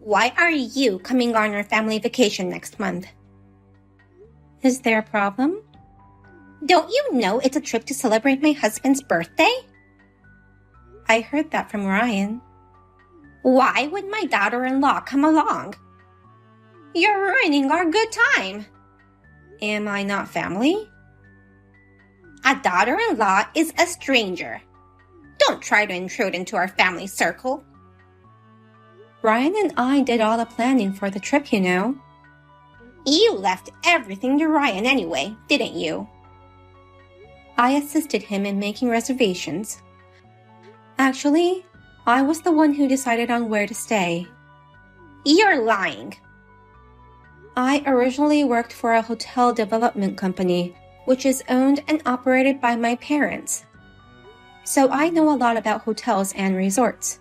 Why are you coming on our family vacation next month? Is there a problem? Don't you know it's a trip to celebrate my husband's birthday? I heard that from Ryan. Why would my daughter-in-law come along? You're ruining our good time. Am I not family? A daughter-in-law is a stranger. Don't try to intrude into our family circle. Ryan and I did all the planning for the trip, you know. You left everything to Ryan anyway, didn't you? I assisted him in making reservations. Actually, I was the one who decided on where to stay. You're lying. I originally worked for a hotel development company, which is owned and operated by my parents. So I know a lot about hotels and resorts.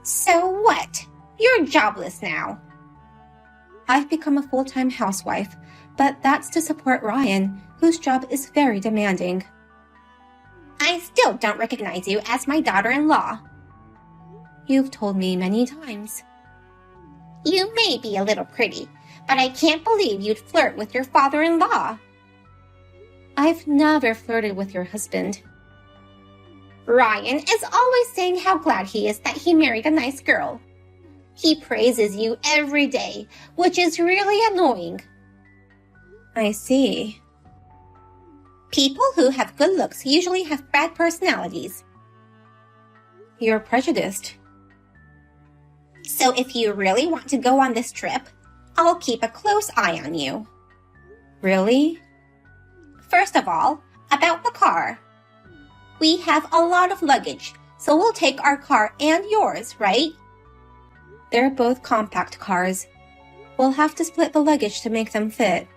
So what? You're jobless now. I've become a full-time housewife, but that's to support Ryan, whose job is very demanding. I still don't recognize you as my daughter-in-law. You've told me many times. You may be a little pretty, but I can't believe you'd flirt with your father-in-law. I've never flirted with your husband. Ryan is always saying how glad he is that he married a nice girl. He praises you every day, which is really annoying. I see. People who have good looks usually have bad personalities. You're prejudiced. So if you really want to go on this trip, I'll keep a close eye on you. Really? First of all, about the car. We have a lot of luggage, so we'll take our car and yours, right? They're both compact cars. We'll have to split the luggage to make them fit.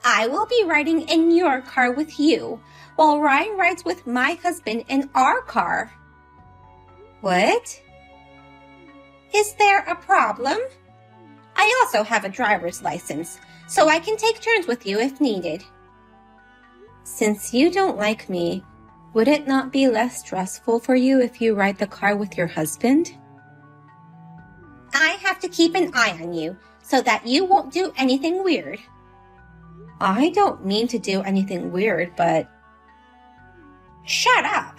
I will be riding in your car with you, while Ryan rides with my husband in our car. What? Is there a problem? I also have a driver's license, so I can take turns with you if needed. Since you don't like me, would it not be less stressful for you if you ride the car with your husband? I have to keep an eye on you so that you won't do anything weird. I don't mean to do anything weird, but... Shut up!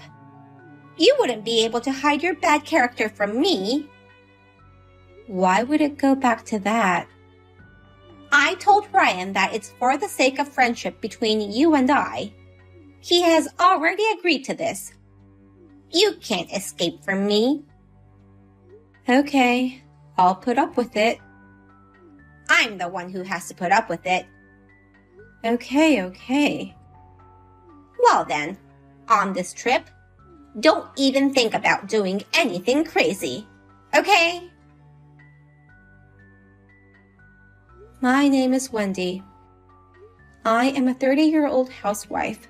You wouldn't be able to hide your bad character from me. Why would it go back to that? I told Ryan that it's for the sake of friendship between you and I. He has already agreed to this. You can't escape from me. Okay, I'll put up with it. I'm the one who has to put up with it. Okay. Well then, on this trip, don't even think about doing anything crazy, okay? My name is Wendy. I am a 30-year-old housewife.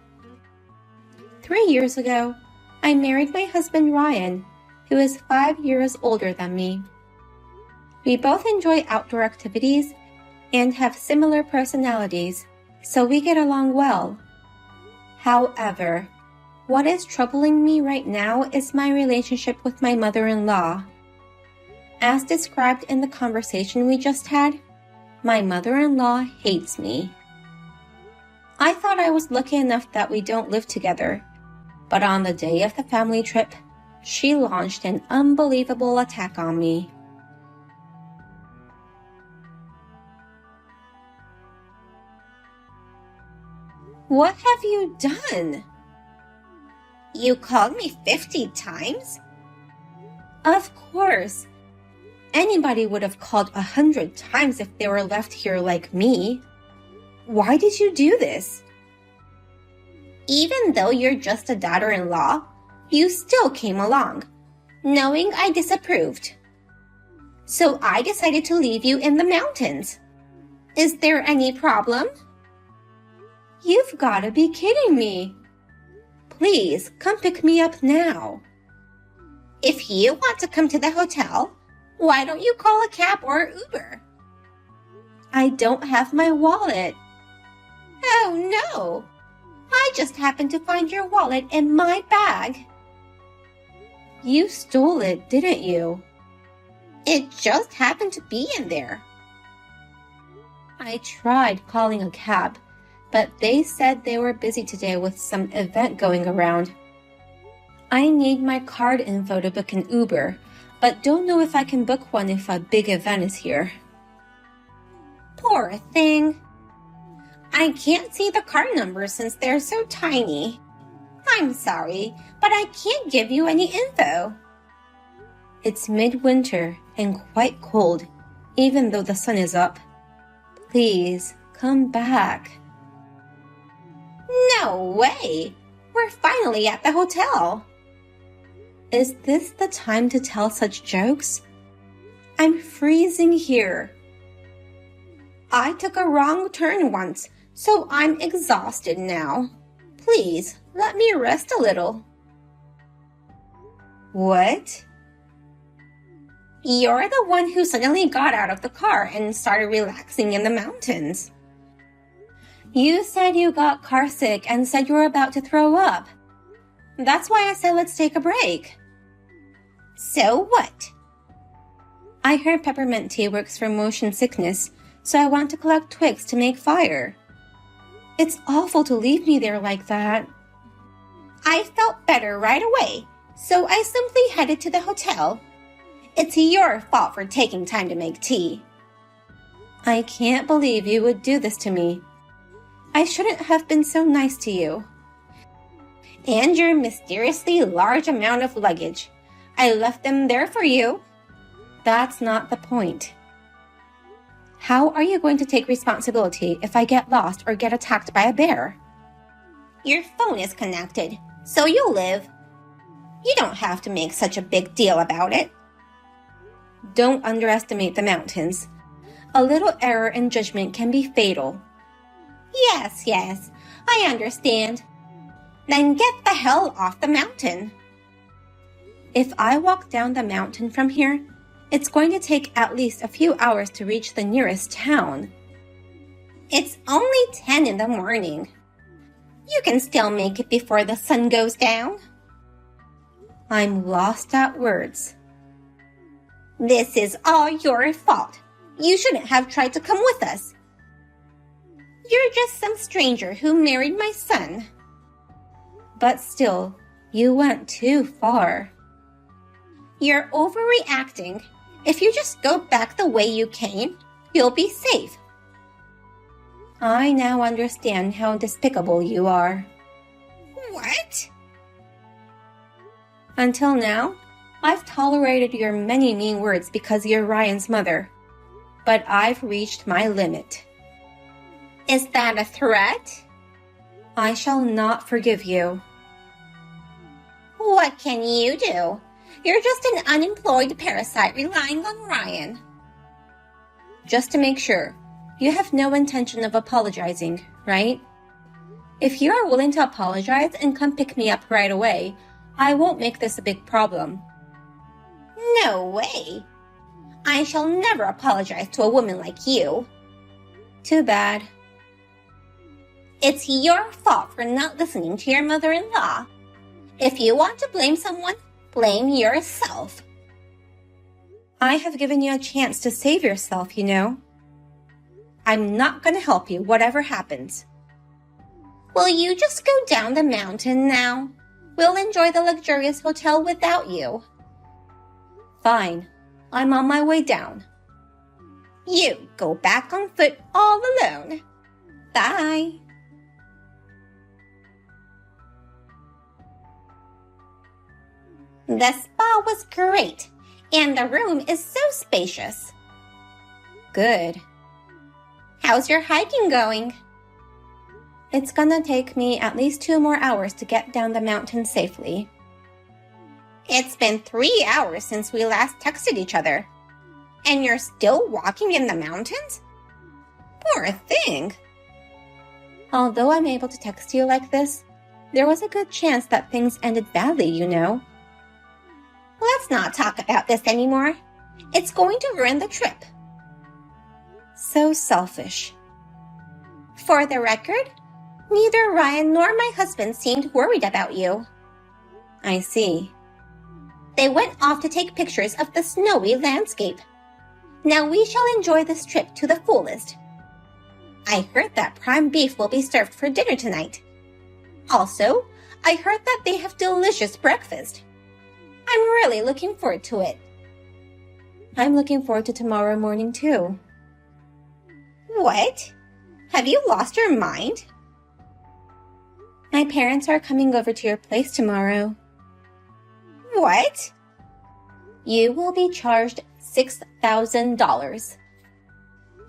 3 years ago, I married my husband Ryan, who is 5 years older than me. We both enjoy outdoor activities and have similar personalities, so we get along well. However, what is troubling me right now is my relationship with my mother-in-law. As described in the conversation we just had, my mother-in-law hates me. I thought I was lucky enough that we don't live together, but on the day of the family trip, she launched an unbelievable attack on me. What have you done? You called me 50 times? Of course. Anybody would have called 100 times if they were left here like me. Why did you do this? Even though you're just a daughter-in-law, you still came along, knowing I disapproved. So I decided to leave you in the mountains. Is there any problem? You've got to be kidding me. Please, come pick me up now. If you want to come to the hotel, why don't you call a cab or Uber? I don't have my wallet. Oh no! I just happened to find your wallet in my bag. You stole it, didn't you? It just happened to be in there. I tried calling a cab, but they said they were busy today with some event going around. I need my card info to book an Uber, but don't know if I can book one if a big event is here. Poor thing. I can't see the card numbers since they're so tiny. I'm sorry, but I can't give you any info. It's midwinter and quite cold, even though the sun is up. Please, come back. No way! We're finally at the hotel. Is this the time to tell such jokes? I'm freezing here. I took a wrong turn once, so I'm exhausted now. Please, let me rest a little. What? You're the one who suddenly got out of the car and started relaxing in the mountains. You said you got car sick and said you were about to throw up. That's why I said let's take a break. So what? I heard peppermint tea works for motion sickness, so I want to collect twigs to make fire. It's awful to leave me there like that. I felt better right away, so I simply headed to the hotel. It's your fault for taking time to make tea. I can't believe you would do this to me. I shouldn't have been so nice to you. And your mysteriously large amount of luggage. I left them there for you. That's not the point. How are you going to take responsibility if I get lost or get attacked by a bear? Your phone is connected, so you'll live. You don't have to make such a big deal about it. Don't underestimate the mountains. A little error in judgment can be fatal. Yes, I understand. Then get the hell off the mountain. If I walk down the mountain from here, it's going to take at least a few hours to reach the nearest town. It's only 10 in the morning. You can still make it before the sun goes down. I'm lost at words. This is all your fault. You shouldn't have tried to come with us. You're just some stranger who married my son. But still, you went too far. You're overreacting. If you just go back the way you came, you'll be safe. I now understand how despicable you are. What? Until now, I've tolerated your many mean words because you're Ryan's mother. But I've reached my limit. Is that a threat? I shall not forgive you. What can you do? You're just an unemployed parasite relying on Ryan. Just to make sure, you have no intention of apologizing, right? If you are willing to apologize and come pick me up right away, I won't make this a big problem. No way. I shall never apologize to a woman like you. Too bad. It's your fault for not listening to your mother-in-law. If you want to blame someone, blame yourself. I have given you a chance to save yourself, you know. I'm not going to help you, whatever happens. Will you just go down the mountain now? We'll enjoy the luxurious hotel without you. Fine. I'm on my way down. You go back on foot all alone. Bye. The spa was great, and the room is so spacious. Good. How's your hiking going? It's gonna take me at least 2 more hours to get down the mountain safely. It's been 3 hours since we last texted each other. And you're still walking in the mountains? Poor thing. Although I'm able to text you like this, there was a good chance that things ended badly, you know. Let's not talk about this anymore. It's going to ruin the trip. So selfish. For the record, neither Ryan nor my husband seemed worried about you. I see. They went off to take pictures of the snowy landscape. Now we shall enjoy this trip to the fullest. I heard that prime beef will be served for dinner tonight. Also, I heard that they have delicious breakfast. I'm really looking forward to it. I'm looking forward to tomorrow morning too. What? Have you lost your mind? My parents are coming over to your place tomorrow. What? You will be charged $6,000.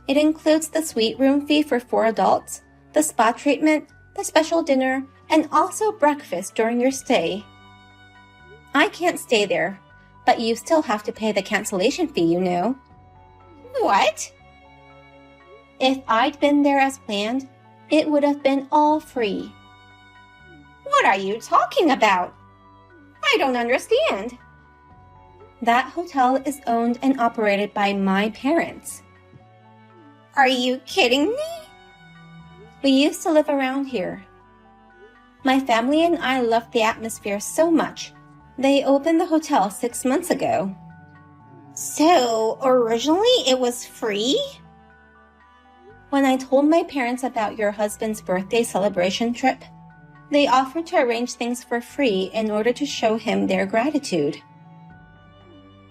It includes the suite room fee for 4 adults, the spa treatment, the special dinner, and also breakfast during your stay. I can't stay there, but you still have to pay the cancellation fee, you know. What? If I'd been there as planned, it would have been all free. What are you talking about? I don't understand. That hotel is owned and operated by my parents. Are you kidding me? We used to live around here. My family and I loved the atmosphere so much. They opened the hotel 6 months ago. So, originally it was free? When I told my parents about your husband's birthday celebration trip, they offered to arrange things for free in order to show him their gratitude.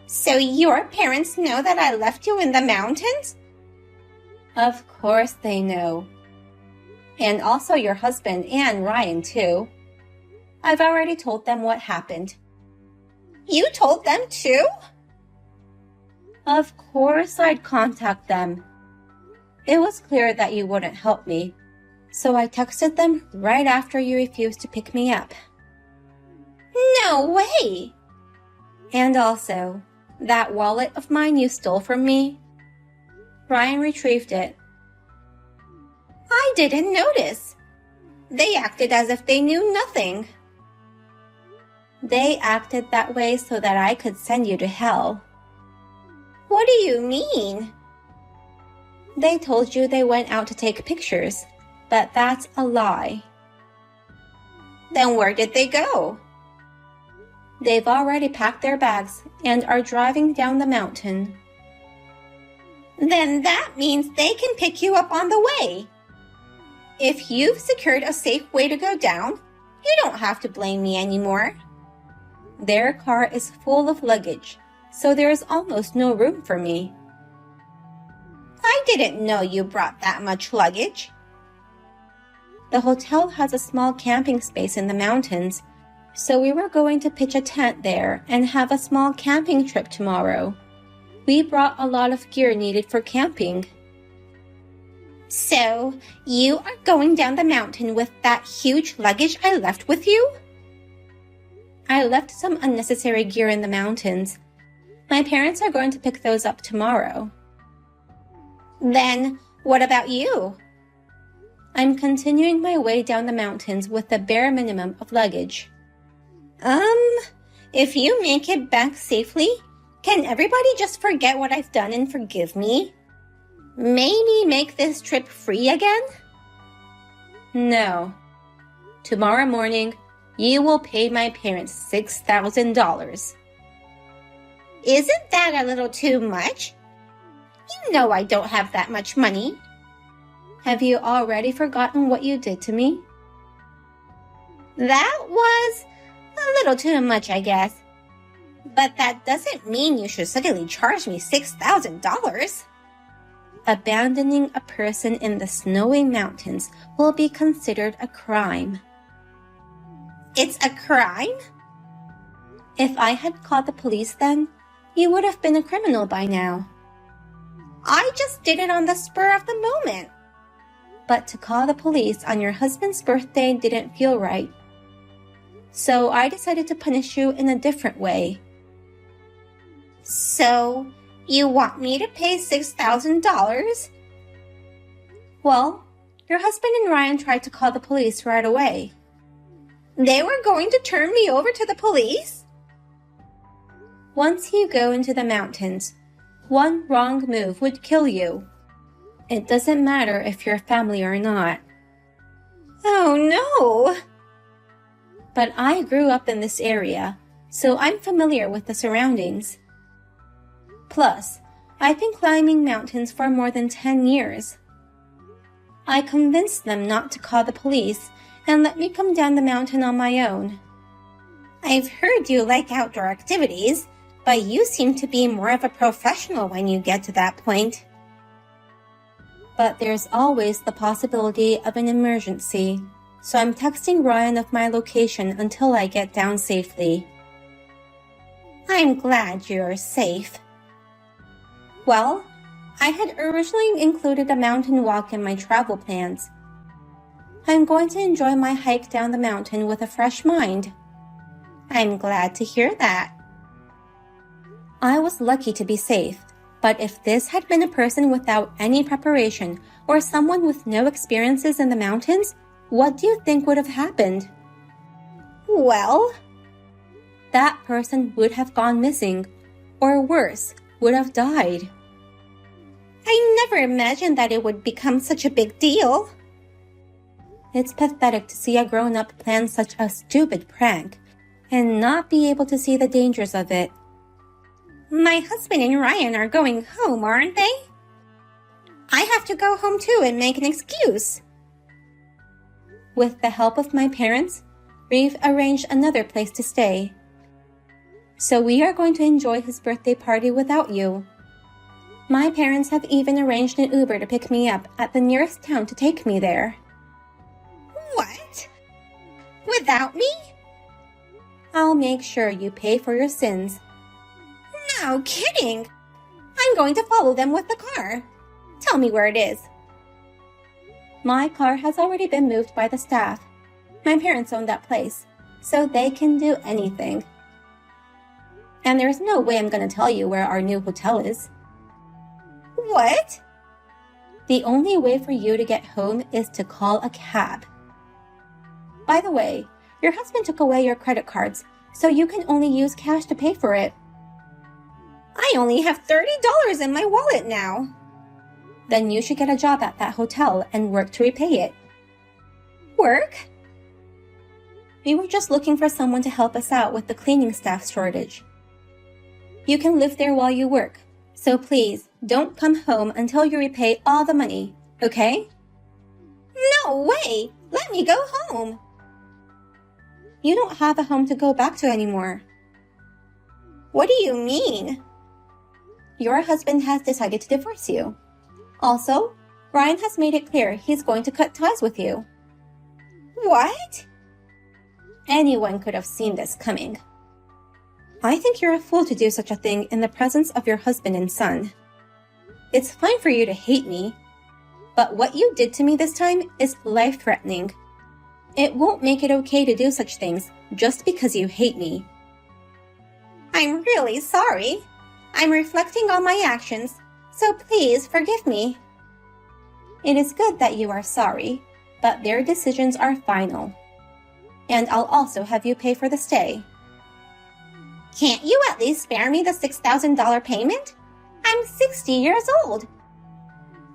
So your parents know that I left you in the mountains? Of course they know. And also your husband and Ryan too. I've already told them what happened. You told them too? Of course I'd contact them. It was clear that you wouldn't help me, so I texted them right after you refused to pick me up. No way! And also, that wallet of mine you stole from me, Ryan retrieved it. I didn't notice. They acted as if they knew nothing. They acted that way so that I could send you to hell. What do you mean? They told you they went out to take pictures, but that's a lie. Then where did they go? They've already packed their bags and are driving down the mountain. Then that means they can pick you up on the way. If you've secured a safe way to go down, you don't have to blame me anymore. Their car is full of luggage, so there is almost no room for me. I didn't know you brought that much luggage. The hotel has a small camping space in the mountains, so we were going to pitch a tent there and have a small camping trip tomorrow. We brought a lot of gear needed for camping. So, you are going down the mountain with that huge luggage I left with you? I left some unnecessary gear in the mountains. My parents are going to pick those up tomorrow. Then, what about you? I'm continuing my way down the mountains with the bare minimum of luggage. If you make it back safely, can everybody just forget what I've done and forgive me? Maybe make this trip free again? No. Tomorrow morning, you will pay my parents $6,000. Isn't that a little too much? You know I don't have that much money. Have you already forgotten what you did to me? That was a little too much, I guess. But that doesn't mean you should suddenly charge me $6,000. Abandoning a person in the snowy mountains will be considered a crime. It's a crime? If I had called the police then, you would have been a criminal by now. I just did it on the spur of the moment. But to call the police on your husband's birthday didn't feel right. So I decided to punish you in a different way. So, you want me to pay $6,000? Well, your husband and Ryan tried to call the police right away. They were going to turn me over to the police? Once you go into the mountains, one wrong move would kill you. It doesn't matter if you're family or not. Oh no! But I grew up in this area, so I'm familiar with the surroundings. Plus, I've been climbing mountains for more than 10 years. I convinced them not to call the police and let me come down the mountain on my own. I've heard you like outdoor activities, but you seem to be more of a professional when you get to that point. But there's always the possibility of an emergency, so I'm texting Ryan of my location until I get down safely. I'm glad you're safe. Well, I had originally included a mountain walk in my travel plans. I'm going to enjoy my hike down the mountain with a fresh mind. I'm glad to hear that. I was lucky to be safe, but if this had been a person without any preparation or someone with no experiences in the mountains, what do you think would have happened? Well, that person would have gone missing, or worse, would have died. I never imagined that it would become such a big deal. It's pathetic to see a grown-up plan such a stupid prank and not be able to see the dangers of it. My husband and Ryan are going home, aren't they? I have to go home too and make an excuse. With the help of my parents, we've arranged another place to stay. So we are going to enjoy his birthday party without you. My parents have even arranged an Uber to pick me up at the nearest town to take me there. What? Without me? I'll make sure you pay for your sins. No kidding! I'm going to follow them with the car. Tell me where it is. My car has already been moved by the staff. My parents own that place, so they can do anything. And there's no way I'm going to tell you where our new hotel is. What? The only way for you to get home is to call a cab. By the way, your husband took away your credit cards, so you can only use cash to pay for it. I only have $30 in my wallet now. Then you should get a job at that hotel and work to repay it. Work? We were just looking for someone to help us out with the cleaning staff shortage. You can live there while you work, so please don't come home until you repay all the money, okay? No way! Let me go home! You don't have a home to go back to anymore. What do you mean? Your husband has decided to divorce you. Also, Ryan has made it clear he's going to cut ties with you. What? Anyone could have seen this coming. I think you're a fool to do such a thing in the presence of your husband and son. It's fine for you to hate me, but what you did to me this time is life-threatening. It won't make it okay to do such things just because you hate me. I'm really sorry. I'm reflecting on my actions, so please forgive me. It is good that you are sorry, but their decisions are final. And I'll also have you pay for the stay. Can't you at least spare me the $6,000 payment? I'm 60 years old.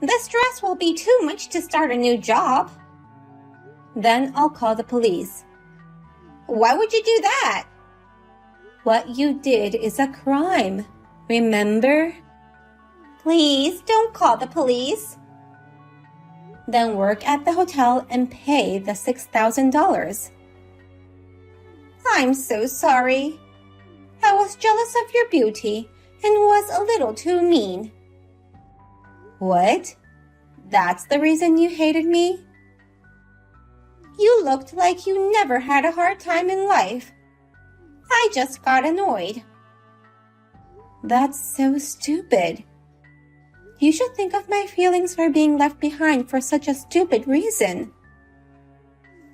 The stress will be too much to start a new job. Then I'll call the police. Why would you do that? What you did is a crime, remember? Please don't call the police. Then work at the hotel and pay the $6,000. I'm so sorry. I was jealous of your beauty and was a little too mean. What? That's the reason you hated me? You looked like you never had a hard time in life. I just got annoyed. That's so stupid. You should think of my feelings for being left behind for such a stupid reason.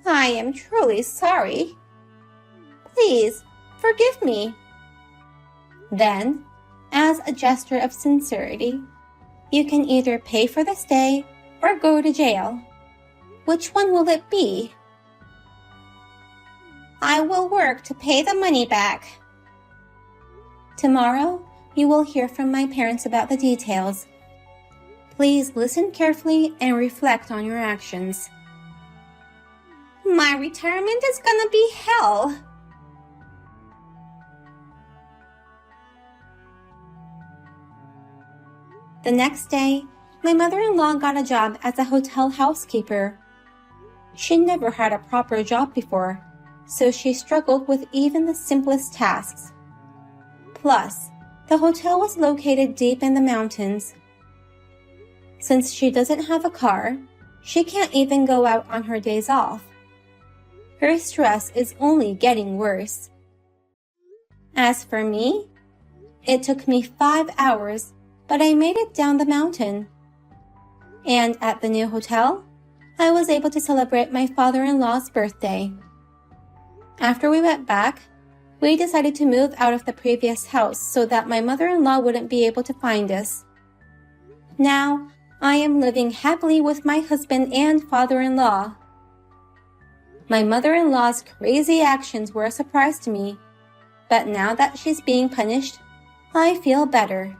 I am truly sorry. Please, forgive me. Then, as a gesture of sincerity, you can either pay for the stay or go to jail. Which one will it be? I will work to pay the money back. Tomorrow, you will hear from my parents about the details. Please listen carefully and reflect on your actions. My retirement is gonna be hell. The next day, my mother-in-law got a job as a hotel housekeeper. She never had a proper job before, so she struggled with even the simplest tasks. Plus, the hotel was located deep in the mountains. Since she doesn't have a car, she can't even go out on her days off. Her stress is only getting worse. As for me, it took me 5 hours, but I made it down the mountain. And at the new hotel, I was able to celebrate my father-in-law's birthday. After we went back, we decided to move out of the previous house so that my mother-in-law wouldn't be able to find us. Now, I am living happily with my husband and father-in-law. My mother-in-law's crazy actions were a surprise to me, but now that she's being punished, I feel better.